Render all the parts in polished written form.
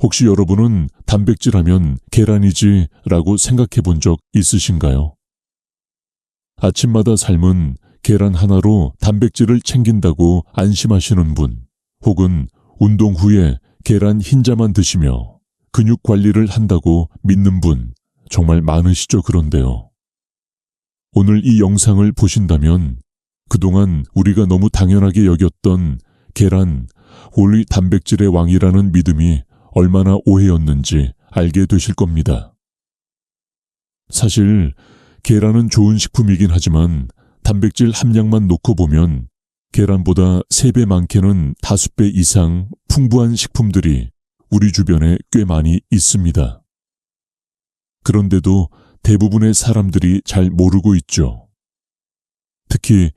혹시 여러분은 단백질 하면 계란이지 라고 생각해 본 적 있으신가요? 아침마다 삶은 계란 하나로 단백질을 챙긴다고 안심하시는 분, 혹은 운동 후에 계란 흰자만 드시며 근육 관리를 한다고 믿는 분 정말 많으시죠? 그런데요. 오늘 이 영상을 보신다면 그동안 우리가 너무 당연하게 여겼던 계란, 원리 단백질의 왕이라는 믿음이 얼마나 오해였는지 알게 되실 겁니다. 사실 계란은 좋은 식품이긴 하지만 단백질 함량만 놓고 보면 계란보다 3배 많게는 5배 이상 풍부한 식품들이 우리 주변에 꽤 많이 있습니다. 그런데도 대부분의 사람들이 잘 모르고 있죠. 특히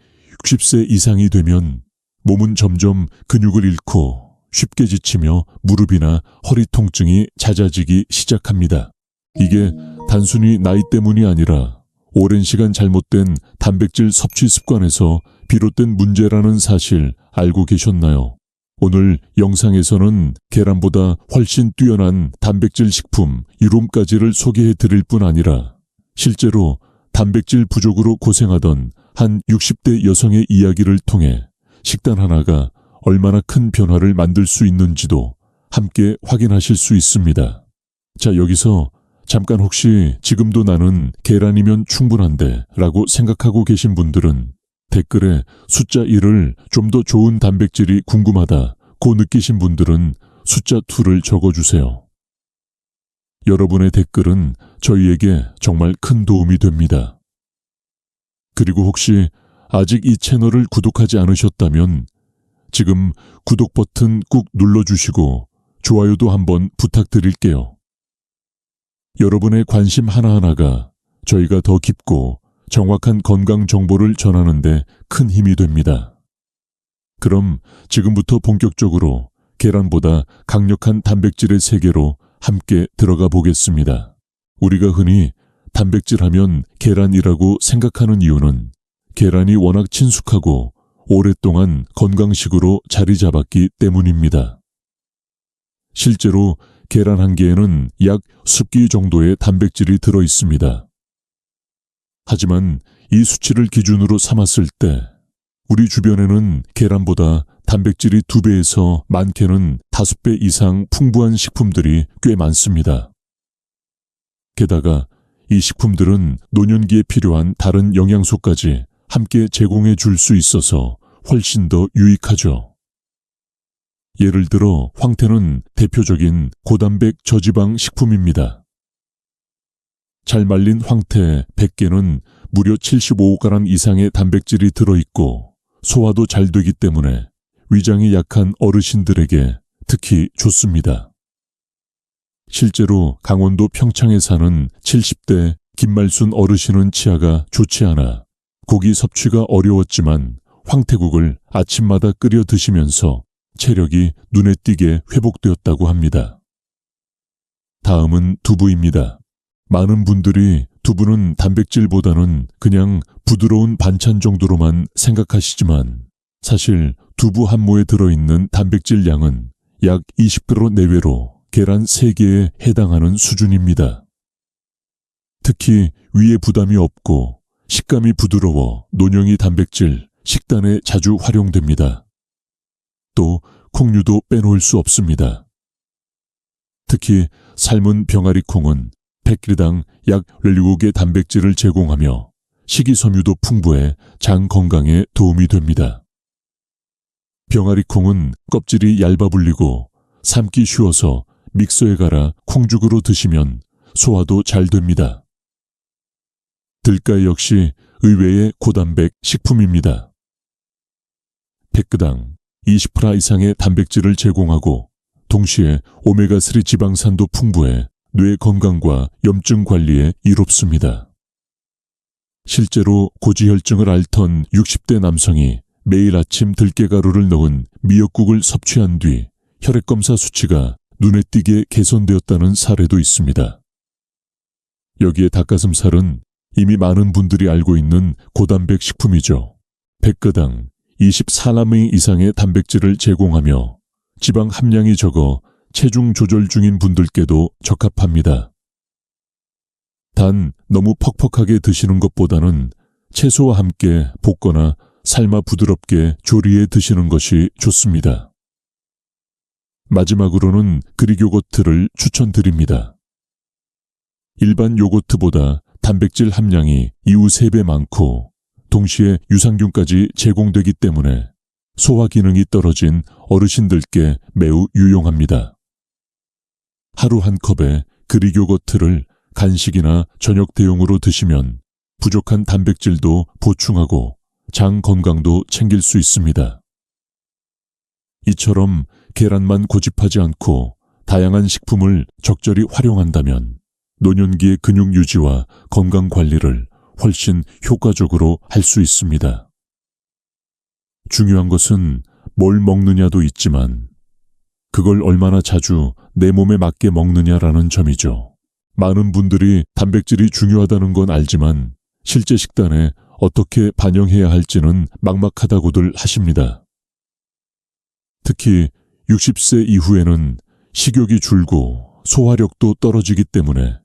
60세 이상이 되면 몸은 점점 근육을 잃고 쉽게 지치며 무릎이나 허리 통증이 잦아지기 시작합니다. 이게 단순히 나이 때문이 아니라 오랜 시간 잘못된 단백질 섭취 습관에서 비롯된 문제라는 사실 알고 계셨나요? 오늘 영상에서는 계란보다 훨씬 뛰어난 단백질 식품 이름까지를 소개해 드릴 뿐 아니라 실제로 단백질 부족으로 고생하던 한 60대 여성의 이야기를 통해 식단 하나가 얼마나 큰 변화를 만들 수 있는지도 함께 확인하실 수 있습니다. 자, 여기서 잠깐 혹시 지금도 나는 계란이면 충분한데 라고 생각하고 계신 분들은 댓글에 숫자 1을 좀 더 좋은 단백질이 궁금하다고 느끼신 분들은 숫자 2를 적어주세요. 여러분의 댓글은 저희에게 정말 큰 도움이 됩니다. 그리고 혹시 아직 이 채널을 구독하지 않으셨다면 지금 구독 버튼 꾹 눌러주시고 좋아요도 한번 부탁드릴게요. 여러분의 관심 하나하나가 저희가 더 깊고 정확한 건강 정보를 전하는데 큰 힘이 됩니다. 그럼 지금부터 본격적으로 계란보다 강력한 단백질의 세계로 함께 들어가 보겠습니다. 우리가 흔히 단백질 하면 계란이라고 생각하는 이유는 계란이 워낙 친숙하고 오랫동안 건강식으로 자리 잡았기 때문입니다. 실제로 계란 한 개에는 약 10끼 정도의 단백질이 들어 있습니다. 하지만 이 수치를 기준으로 삼았을 때 우리 주변에는 계란보다 단백질이 2배에서 많게는 5배 이상 풍부한 식품들이 꽤 많습니다. 게다가 이 식품들은 노년기에 필요한 다른 영양소까지 함께 제공해 줄 수 있어서 훨씬 더 유익하죠. 예를 들어 황태는 대표적인 고단백 저지방 식품입니다. 잘 말린 황태 100개는 무려 75g 이상의 단백질이 들어있고 소화도 잘 되기 때문에 위장이 약한 어르신들에게 특히 좋습니다. 실제로 강원도 평창에 사는 70대 김말순 어르신은 치아가 좋지 않아 고기 섭취가 어려웠지만 황태국을 아침마다 끓여 드시면서 체력이 눈에 띄게 회복되었다고 합니다. 다음은 두부입니다. 많은 분들이 두부는 단백질보다는 그냥 부드러운 반찬 정도로만 생각하시지만 사실 두부 한 모에 들어있는 단백질 양은 약 20g 내외로 계란 3개에 해당하는 수준입니다. 특히 위에 부담이 없고 식감이 부드러워 논영이 단백질 식단에 자주 활용됩니다. 또 콩류도 빼놓을 수 없습니다. 특히 삶은 병아리 콩은 100g당 약 17개 단백질을 제공하며 식이섬유도 풍부해 장 건강에 도움이 됩니다. 병아리 콩은 껍질이 얇아 불리고 삶기 쉬워서 믹서에 갈아 콩죽으로 드시면 소화도 잘 됩니다. 들깨 역시 의외의 고단백 식품입니다. 100g당 20g 이상의 단백질을 제공하고 동시에 오메가3 지방산도 풍부해 뇌 건강과 염증 관리에 이롭습니다. 실제로 고지혈증을 앓던 60대 남성이 매일 아침 들깨가루를 넣은 미역국을 섭취한 뒤 혈액검사 수치가 눈에 띄게 개선되었다는 사례도 있습니다. 여기에 닭가슴살은 이미 많은 분들이 알고 있는 고단백 식품이죠. 100g당 24g 이상의 단백질을 제공하며 지방 함량이 적어 체중 조절 중인 분들께도 적합합니다. 단 너무 퍽퍽하게 드시는 것보다는 채소와 함께 볶거나 삶아 부드럽게 조리해 드시는 것이 좋습니다. 마지막으로는 그릭 요거트를 추천드립니다. 일반 요거트보다 단백질 함량이 이후 3배 많고 동시에 유산균까지 제공되기 때문에 소화 기능이 떨어진 어르신들께 매우 유용합니다. 하루 한 컵에 그릭 요거트를 간식이나 저녁 대용으로 드시면 부족한 단백질도 보충하고 장 건강도 챙길 수 있습니다. 이처럼 계란만 고집하지 않고 다양한 식품을 적절히 활용한다면 노년기의 근육 유지와 건강 관리를 훨씬 효과적으로 할 수 있습니다. 중요한 것은 뭘 먹느냐도 있지만 그걸 얼마나 자주 내 몸에 맞게 먹느냐라는 점이죠. 많은 분들이 단백질이 중요하다는 건 알지만 실제 식단에 어떻게 반영해야 할지는 막막하다고들 하십니다. 특히 60세 이후에는 식욕이 줄고 소화력도 떨어지기 때문에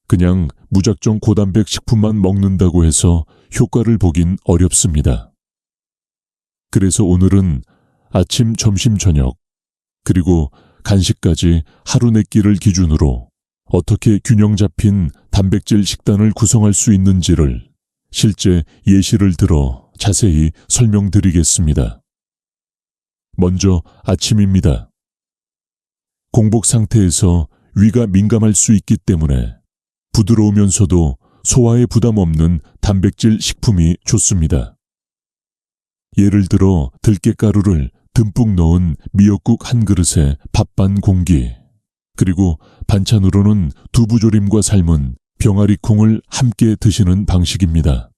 그냥 무작정 고단백 식품만 먹는다고 해서 효과를 보긴 어렵습니다. 그래서 오늘은 아침, 점심, 저녁, 그리고 간식까지 하루 4끼를 기준으로 어떻게 균형 잡힌 단백질 식단을 구성할 수 있는지를 실제 예시를 들어 자세히 설명드리겠습니다. 먼저 아침입니다. 공복 상태에서 위가 민감할 수 있기 때문에 부드러우면서도 소화에 부담 없는 단백질 식품이 좋습니다. 예를 들어 들깨가루를 듬뿍 넣은 미역국 한 그릇에 밥 반 공기, 그리고 반찬으로는 두부조림과 삶은 병아리콩을 함께 드시는 방식입니다.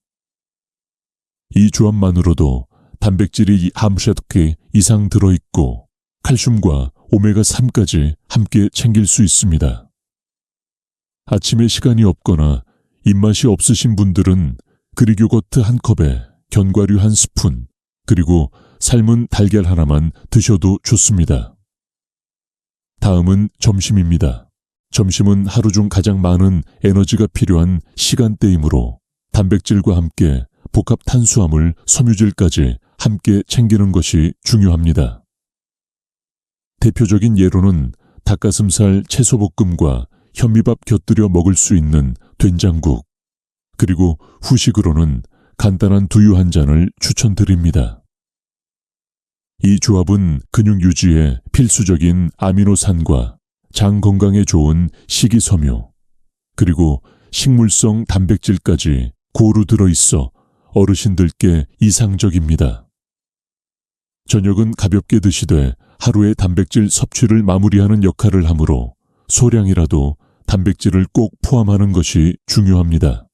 이 조합만으로도 단백질이 함수개 이상 들어있고 칼슘과 오메가3까지 함께 챙길 수 있습니다. 아침에 시간이 없거나 입맛이 없으신 분들은 그릭 요거트 한 컵에 견과류 한 스푼, 그리고 삶은 달걀 하나만 드셔도 좋습니다. 다음은 점심입니다. 점심은 하루 중 가장 많은 에너지가 필요한 시간대이므로 단백질과 함께 복합 탄수화물, 섬유질까지 함께 챙기는 것이 중요합니다. 대표적인 예로는 닭가슴살 채소볶음과 현미밥 곁들여 먹을 수 있는 된장국, 그리고 후식으로는 간단한 두유 한 잔을 추천드립니다. 이 조합은 근육 유지에 필수적인 아미노산과 장 건강에 좋은 식이섬유, 그리고 식물성 단백질까지 고루 들어있어 어르신들께 이상적입니다. 저녁은 가볍게 드시되 하루의 단백질 섭취를 마무리하는 역할을 하므로 소량이라도 단백질을 꼭 포함하는 것이 중요합니다.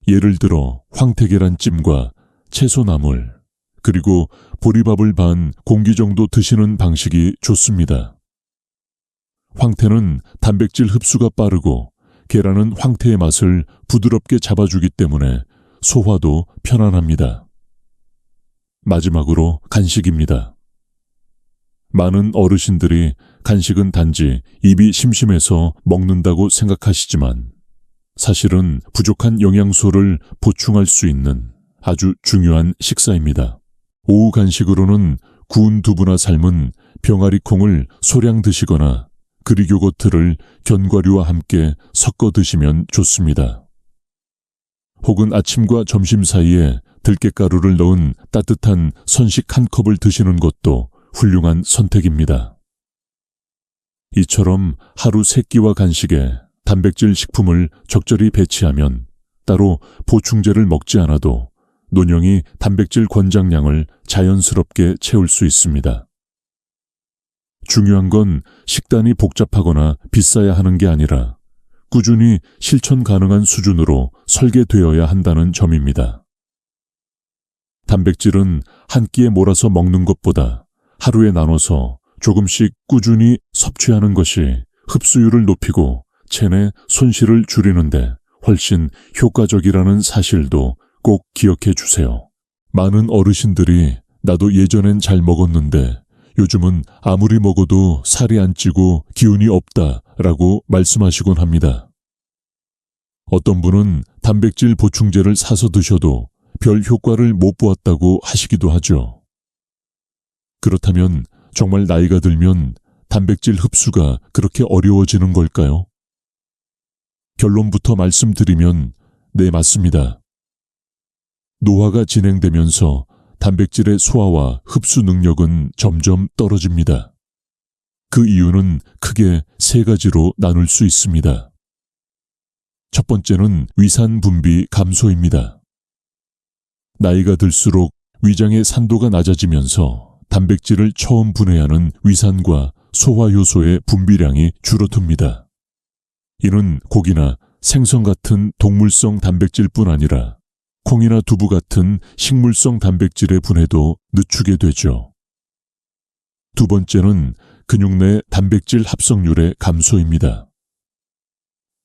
예를 들어 황태계란찜과 채소나물, 그리고 보리밥을 반 공기 정도 드시는 방식이 좋습니다. 황태는 단백질 흡수가 빠르고 계란은 황태의 맛을 부드럽게 잡아주기 때문에 소화도 편안합니다. 마지막으로 간식입니다. 많은 어르신들이 간식은 단지 입이 심심해서 먹는다고 생각하시지만 사실은 부족한 영양소를 보충할 수 있는 아주 중요한 식사입니다. 오후 간식으로는 구운 두부나 삶은 병아리콩을 소량 드시거나 그릭 요거트를 견과류와 함께 섞어 드시면 좋습니다. 혹은 아침과 점심 사이에 들깨가루를 넣은 따뜻한 선식 한 컵을 드시는 것도 훌륭한 선택입니다. 이처럼 하루 3끼와 간식에 단백질 식품을 적절히 배치하면 따로 보충제를 먹지 않아도 노령이 단백질 권장량을 자연스럽게 채울 수 있습니다. 중요한 건 식단이 복잡하거나 비싸야 하는 게 아니라 꾸준히 실천 가능한 수준으로 설계되어야 한다는 점입니다. 단백질은 한 끼에 몰아서 먹는 것보다 하루에 나눠서 조금씩 꾸준히 섭취하는 것이 흡수율을 높이고 체내 손실을 줄이는데 훨씬 효과적이라는 사실도 꼭 기억해 주세요. 많은 어르신들이 나도 예전엔 잘 먹었는데 요즘은 아무리 먹어도 살이 안 찌고 기운이 없다라고 말씀하시곤 합니다. 어떤 분은 단백질 보충제를 사서 드셔도 별 효과를 못 보았다고 하시기도 하죠. 그렇다면 정말 나이가 들면 단백질 흡수가 그렇게 어려워지는 걸까요? 결론부터 말씀드리면 네, 맞습니다. 노화가 진행되면서 단백질의 소화와 흡수 능력은 점점 떨어집니다. 그 이유는 크게 세 가지로 나눌 수 있습니다. 첫 번째는 위산 분비 감소입니다. 나이가 들수록 위장의 산도가 낮아지면서 단백질을 처음 분해하는 위산과 소화효소의 분비량이 줄어듭니다. 이는 고기나 생선 같은 동물성 단백질뿐 아니라 콩이나 두부 같은 식물성 단백질의 분해도 늦추게 되죠. 두 번째는 근육 내 단백질 합성률의 감소입니다.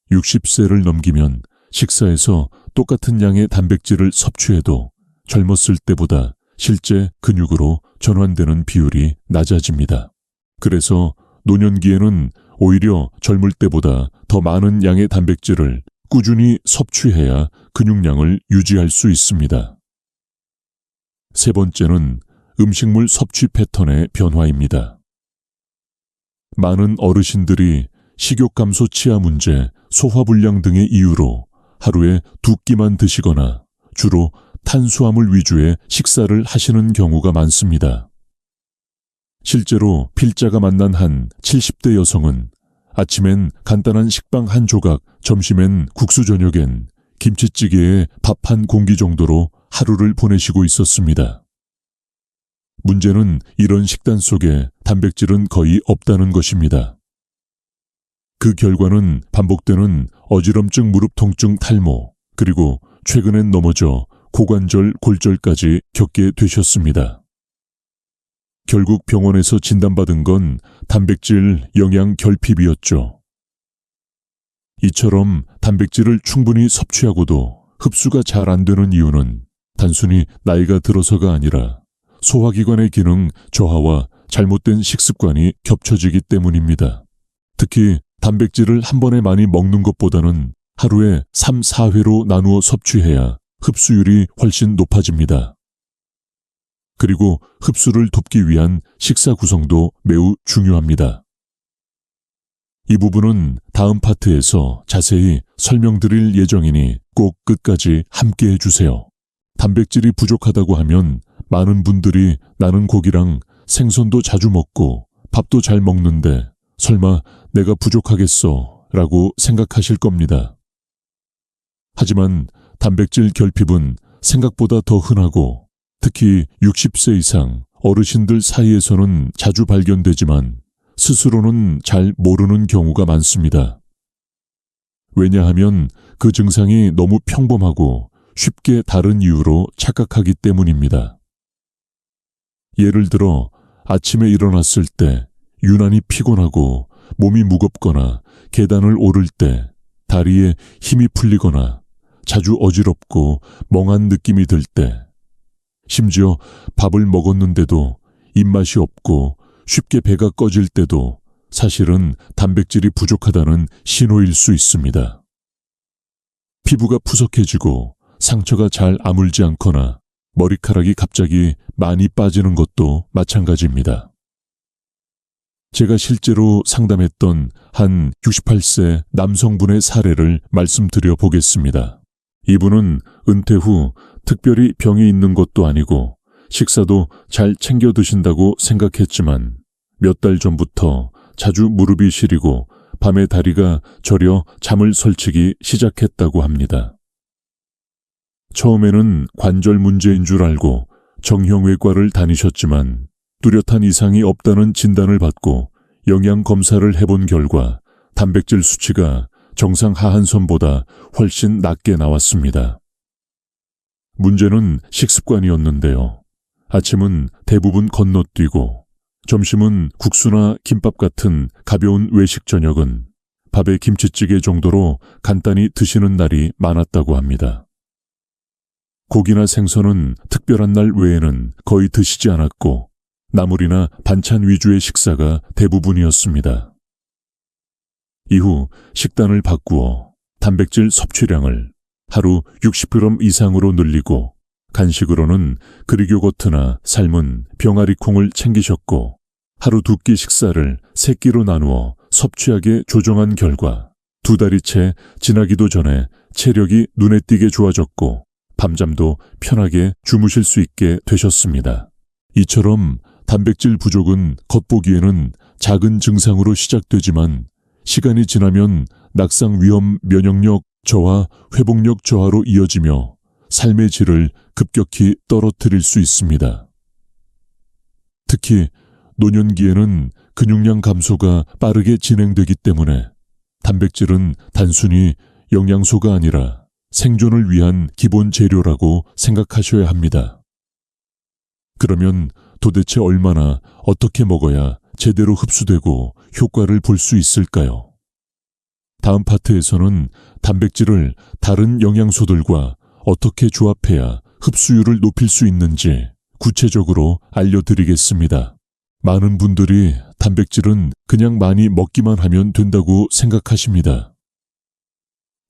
60세를 넘기면 식사에서 똑같은 양의 단백질을 섭취해도 젊었을 때보다 실제 근육으로 전환되는 비율이 낮아집니다. 그래서 노년기에는 오히려 젊을 때보다 더 많은 양의 단백질을 꾸준히 섭취해야 근육량을 유지할 수 있습니다. 세 번째는 음식물 섭취 패턴의 변화입니다. 많은 어르신들이 식욕 감소 치아 문제, 소화불량 등의 이유로 하루에 2끼만 드시거나 주로 탄수화물 위주의 식사를 하시는 경우가 많습니다. 실제로 필자가 만난 한 70대 여성은 아침엔 간단한 식빵 한 조각, 점심엔 국수, 저녁엔 김치찌개에 밥 한 공기 정도로 하루를 보내시고 있었습니다. 문제는 이런 식단 속에 단백질은 거의 없다는 것입니다. 그 결과는 반복되는 어지럼증, 무릎 통증, 탈모, 그리고 최근엔 넘어져 고관절, 골절까지 겪게 되셨습니다. 결국 병원에서 진단받은 건 단백질 영양 결핍이었죠. 이처럼 단백질을 충분히 섭취하고도 흡수가 잘 안 되는 이유는 단순히 나이가 들어서가 아니라 소화기관의 기능 저하와 잘못된 식습관이 겹쳐지기 때문입니다. 특히 단백질을 한 번에 많이 먹는 것보다는 하루에 3, 4회로 나누어 섭취해야 흡수율이 훨씬 높아집니다. 그리고 흡수를 돕기 위한 식사 구성도 매우 중요합니다. 이 부분은 다음 파트에서 자세히 설명드릴 예정이니 꼭 끝까지 함께 해주세요. 단백질이 부족하다고 하면 많은 분들이 나는 고기랑 생선도 자주 먹고 밥도 잘 먹는데 설마 내가 부족하겠어 라고 생각하실 겁니다. 하지만 단백질 결핍은 생각보다 더 흔하고 특히 60세 이상 어르신들 사이에서는 자주 발견되지만 스스로는 잘 모르는 경우가 많습니다. 왜냐하면 그 증상이 너무 평범하고 쉽게 다른 이유로 착각하기 때문입니다. 예를 들어 아침에 일어났을 때 유난히 피곤하고 몸이 무겁거나 계단을 오를 때 다리에 힘이 풀리거나 자주 어지럽고 멍한 느낌이 들 때, 심지어 밥을 먹었는데도 입맛이 없고 쉽게 배가 꺼질 때도 사실은 단백질이 부족하다는 신호일 수 있습니다. 피부가 푸석해지고 상처가 잘 아물지 않거나 머리카락이 갑자기 많이 빠지는 것도 마찬가지입니다. 제가 실제로 상담했던 한 68세 남성분의 사례를 말씀드려 보겠습니다. 이분은 은퇴 후 특별히 병이 있는 것도 아니고 식사도 잘 챙겨 드신다고 생각했지만 몇 달 전부터 자주 무릎이 시리고 밤에 다리가 저려 잠을 설치기 시작했다고 합니다. 처음에는 관절 문제인 줄 알고 정형외과를 다니셨지만 뚜렷한 이상이 없다는 진단을 받고 영양 검사를 해본 결과 단백질 수치가 정상 하한선보다 훨씬 낮게 나왔습니다. 문제는 식습관이었는데요. 아침은 대부분 건너뛰고 점심은 국수나 김밥 같은 가벼운 외식, 저녁은 밥에 김치찌개 정도로 간단히 드시는 날이 많았다고 합니다. 고기나 생선은 특별한 날 외에는 거의 드시지 않았고 나물이나 반찬 위주의 식사가 대부분이었습니다. 이후 식단을 바꾸어 단백질 섭취량을 하루 60g 이상으로 늘리고 간식으로는 그릭요거트나 삶은 병아리콩을 챙기셨고 하루 2끼 식사를 3끼로 나누어 섭취하게 조정한 결과 2달이 채 지나기도 전에 체력이 눈에 띄게 좋아졌고 밤잠도 편하게 주무실 수 있게 되셨습니다. 이처럼 단백질 부족은 겉보기에는 작은 증상으로 시작되지만 시간이 지나면 낙상 위험 면역력 저하, 회복력 저하로 이어지며 삶의 질을 급격히 떨어뜨릴 수 있습니다. 특히 노년기에는 근육량 감소가 빠르게 진행되기 때문에 단백질은 단순히 영양소가 아니라 생존을 위한 기본 재료라고 생각하셔야 합니다. 그러면 도대체 얼마나 어떻게 먹어야 제대로 흡수되고 효과를 볼 수 있을까요? 다음 파트에서는 단백질을 다른 영양소들과 어떻게 조합해야 흡수율을 높일 수 있는지 구체적으로 알려드리겠습니다. 많은 분들이 단백질은 그냥 많이 먹기만 하면 된다고 생각하십니다.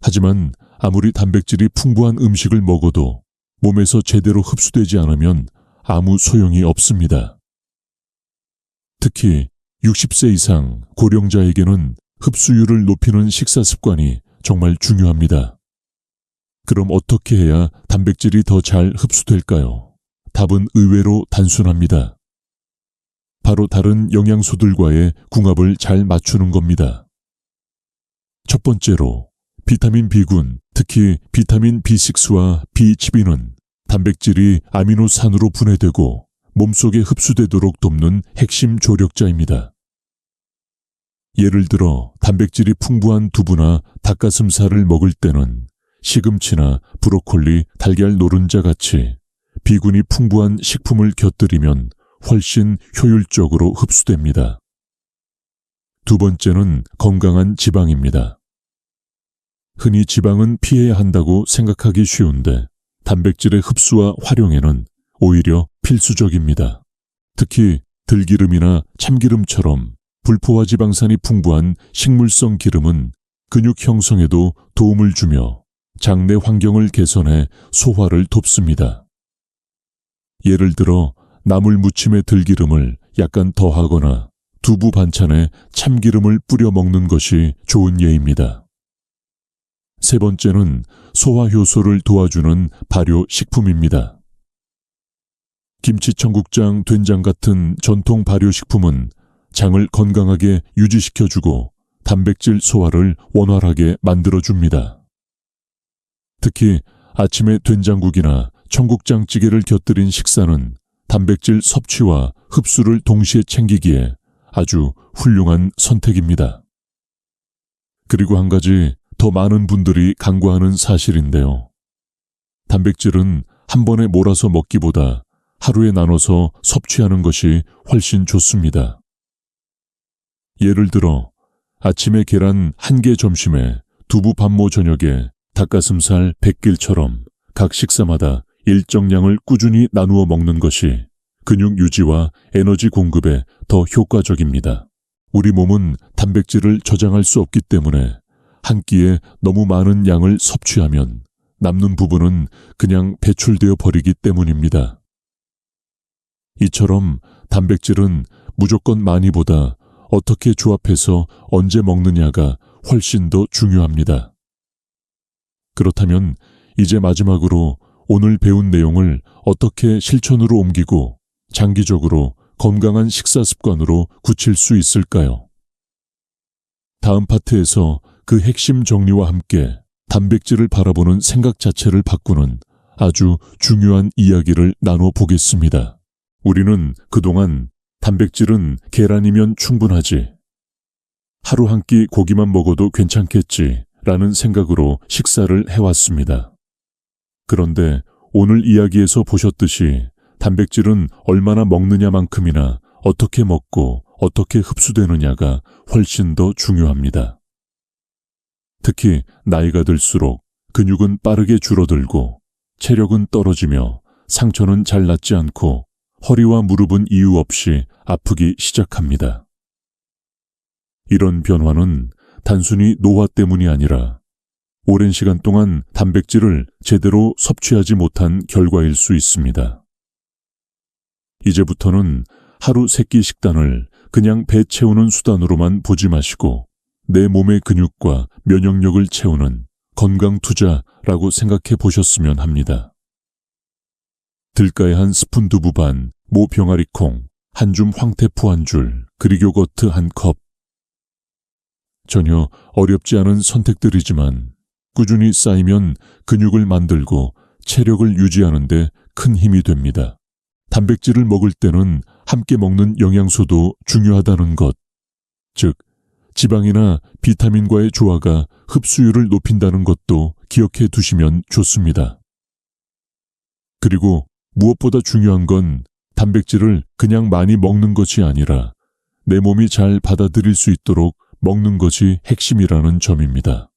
하지만 아무리 단백질이 풍부한 음식을 먹어도 몸에서 제대로 흡수되지 않으면 아무 소용이 없습니다. 특히 60세 이상 고령자에게는 흡수율을 높이는 식사 습관이 정말 중요합니다. 그럼 어떻게 해야 단백질이 더 잘 흡수될까요? 답은 의외로 단순합니다. 바로 다른 영양소들과의 궁합을 잘 맞추는 겁니다. 첫 번째로 비타민 B군, 특히 비타민 B6와 B12는 단백질이 아미노산으로 분해되고 몸속에 흡수되도록 돕는 핵심 조력자입니다. 예를 들어 단백질이 풍부한 두부나 닭가슴살을 먹을 때는 시금치나 브로콜리, 달걀 노른자 같이 비군이 풍부한 식품을 곁들이면 훨씬 효율적으로 흡수됩니다. 두 번째는 건강한 지방입니다. 흔히 지방은 피해야 한다고 생각하기 쉬운데 단백질의 흡수와 활용에는 오히려 필수적입니다. 특히 들기름이나 참기름처럼 불포화 지방산이 풍부한 식물성 기름은 근육 형성에도 도움을 주며 장내 환경을 개선해 소화를 돕습니다. 예를 들어 나물 무침에 들기름을 약간 더하거나 두부 반찬에 참기름을 뿌려 먹는 것이 좋은 예입니다. 세 번째는 소화 효소를 도와주는 발효 식품입니다. 김치, 청국장, 된장 같은 전통 발효식품은 장을 건강하게 유지시켜주고 단백질 소화를 원활하게 만들어줍니다. 특히 아침에 된장국이나 청국장찌개를 곁들인 식사는 단백질 섭취와 흡수를 동시에 챙기기에 아주 훌륭한 선택입니다. 그리고 한 가지 더 많은 분들이 간과하는 사실인데요. 단백질은 한 번에 몰아서 먹기보다 하루에 나눠서 섭취하는 것이 훨씬 좋습니다. 예를 들어 아침에 계란 1개, 점심에 두부 반모, 저녁에 닭가슴살 100길처럼 각 식사마다 일정량을 꾸준히 나누어 먹는 것이 근육 유지와 에너지 공급에 더 효과적입니다. 우리 몸은 단백질을 저장할 수 없기 때문에 한 끼에 너무 많은 양을 섭취하면 남는 부분은 그냥 배출되어 버리기 때문입니다. 이처럼 단백질은 무조건 많이보다 어떻게 조합해서 언제 먹느냐가 훨씬 더 중요합니다. 그렇다면 이제 마지막으로 오늘 배운 내용을 어떻게 실천으로 옮기고 장기적으로 건강한 식사 습관으로 굳힐 수 있을까요? 다음 파트에서 그 핵심 정리와 함께 단백질을 바라보는 생각 자체를 바꾸는 아주 중요한 이야기를 나눠 보겠습니다. 우리는 그동안 단백질은 계란이면 충분하지, 하루 한 끼 고기만 먹어도 괜찮겠지 라는 생각으로 식사를 해왔습니다. 그런데 오늘 이야기에서 보셨듯이 단백질은 얼마나 먹느냐만큼이나 어떻게 먹고 어떻게 흡수되느냐가 훨씬 더 중요합니다. 특히 나이가 들수록 근육은 빠르게 줄어들고 체력은 떨어지며 상처는 잘 낫지 않고 허리와 무릎은 이유 없이 아프기 시작합니다. 이런 변화는 단순히 노화 때문이 아니라 오랜 시간 동안 단백질을 제대로 섭취하지 못한 결과일 수 있습니다. 이제부터는 하루 3끼 식단을 그냥 배 채우는 수단으로만 보지 마시고 내 몸의 근육과 면역력을 채우는 건강 투자라고 생각해 보셨으면 합니다. 들가에 한 스푼 두부 반, 모 병아리콩, 한 줌 황태포 한 줄, 그릭 요거트 한 컵. 전혀 어렵지 않은 선택들이지만 꾸준히 쌓이면 근육을 만들고 체력을 유지하는 데 큰 힘이 됩니다. 단백질을 먹을 때는 함께 먹는 영양소도 중요하다는 것, 즉 지방이나 비타민과의 조화가 흡수율을 높인다는 것도 기억해 두시면 좋습니다. 그리고 무엇보다 중요한 건 단백질을 그냥 많이 먹는 것이 아니라 내 몸이 잘 받아들일 수 있도록 먹는 것이 핵심이라는 점입니다.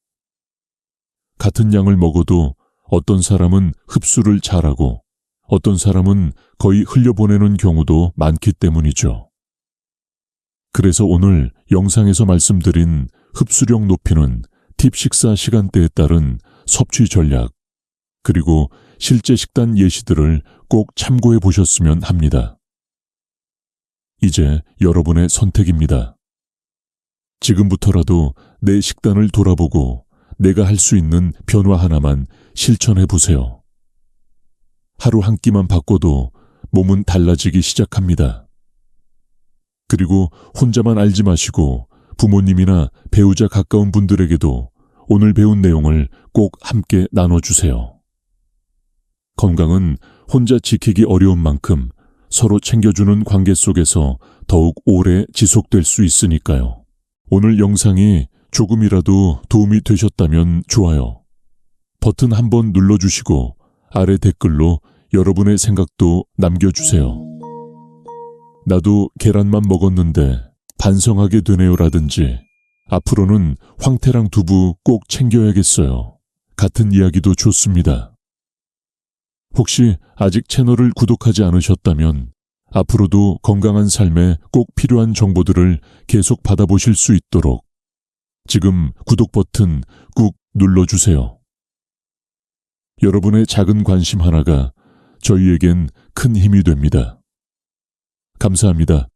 같은 양을 먹어도 어떤 사람은 흡수를 잘하고 어떤 사람은 거의 흘려보내는 경우도 많기 때문이죠. 그래서 오늘 영상에서 말씀드린 흡수력 높이는 팁 식사 시간대에 따른 섭취 전략, 그리고 실제 식단 예시들을 꼭 참고해 보셨으면 합니다. 이제 여러분의 선택입니다. 지금부터라도 내 식단을 돌아보고 내가 할 수 있는 변화 하나만 실천해 보세요. 하루 한 끼만 바꿔도 몸은 달라지기 시작합니다. 그리고 혼자만 알지 마시고 부모님이나 배우자 가까운 분들에게도 오늘 배운 내용을 꼭 함께 나눠주세요. 건강은 혼자 지키기 어려운 만큼 서로 챙겨주는 관계 속에서 더욱 오래 지속될 수 있으니까요. 오늘 영상이 조금이라도 도움이 되셨다면 좋아요 버튼 한번 눌러주시고 아래 댓글로 여러분의 생각도 남겨주세요. 나도 계란만 먹었는데 반성하게 되네요라든지 앞으로는 황태랑 두부 꼭 챙겨야겠어요. 같은 이야기도 좋습니다. 혹시 아직 채널을 구독하지 않으셨다면 앞으로도 건강한 삶에 꼭 필요한 정보들을 계속 받아보실 수 있도록 지금 구독 버튼 꾹 눌러주세요. 여러분의 작은 관심 하나가 저희에겐 큰 힘이 됩니다. 감사합니다.